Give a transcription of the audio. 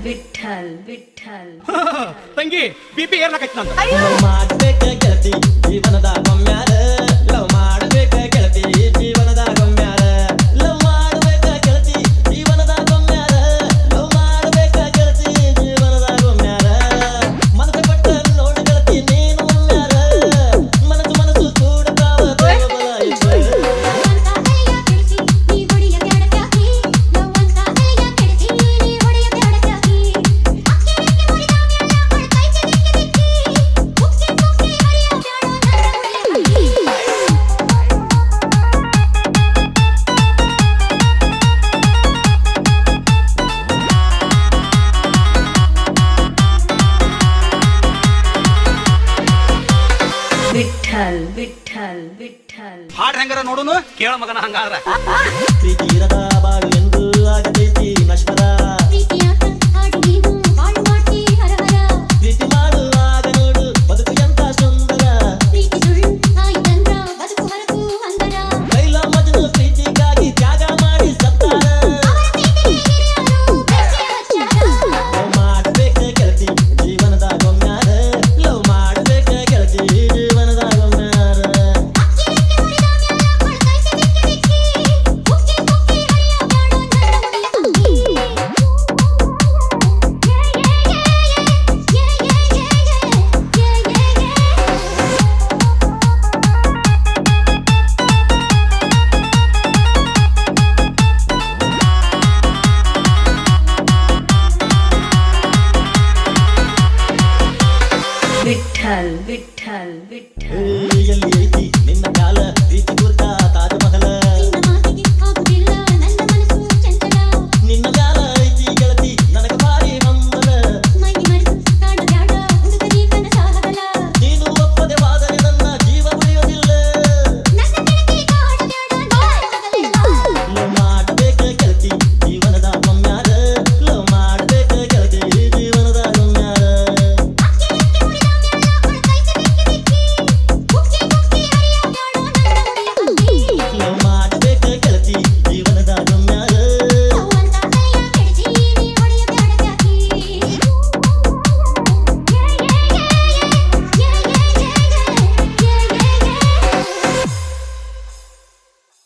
ವಿಠಲ್ ವಿಠಲ್ ತಂಗಿ ಬಿಪಿ ಏರ್ಲಕೈತಿ ನಂದು. ಲವ್ ಮಾಡ್ಬೇಕ ಗೆಳತಿ ಜೀವನದ ಗೊಮ್ಮ್ಯಾರ ಲವ್ ಮಾಡ್ಬೇಕ ಗೆಳತಿ ಜೀವನದ ಗೊಮ್ಮ್ಯಾರ ಲವ್ ಮಾಡ್ಬೇಕ ಗೆಳತಿ ಜೀವನದ ಗೊಮ್ಮ್ಯಾರ ಲವ್ ಮಾಡ್ಬೇಕ ಗೆಳತಿ ಜೀವನದ ಗೊಮ್ಮ್ಯಾರ ಮನಸ ಕೊಟ್ಟ ನೋಡು ಗೆಳತಿ ನೀನು ಒಮ್ಮ್ಯಾರ ಮನಸ್ಸು ಕೂಡತಾವ ವಿಠಲ್ ವಿಠಲ್ ವಿಠಲ್ ಹಾಡ್ ಹೆಂಗಾರ ನೋಡುನು ಕೇಳ ಮಗನ ಹಂಗಾದ್ರ. ಪ್ರೀತಿ ಇರದ ಬಾಳು ಎಂದು ಆಗತೈತಿ ನಶ್ವರ ಪ್ರೀತಿ ಮಾಡುವಾಗ ನೋಡು ಬದುಕು ಎಂತ ಸುಂದರ ಲೈಲಾ ಮಜ್ನು ಪ್ರೀತಿಗಾಗಿ ತ್ಯಾಗ ಮಾಡಿ ಸತ್ತಾರ ಲವ್ ಮಾಡ್ಬೇಕ ಗೆಳತಿ ಜೀವನದ ಗೊಮ್ಮ್ಯಾರ ಲವ್ ಮಾಡ್ಬೇಕ ಗೆಳತಿ ಜೀವನದ ಗೊಮ್ಮ್ಯಾರ ವಿಠಲ್ ವಿಠಲ್ ವಿಠಲ್ ಎಲ್ಲಿ ಐತಿ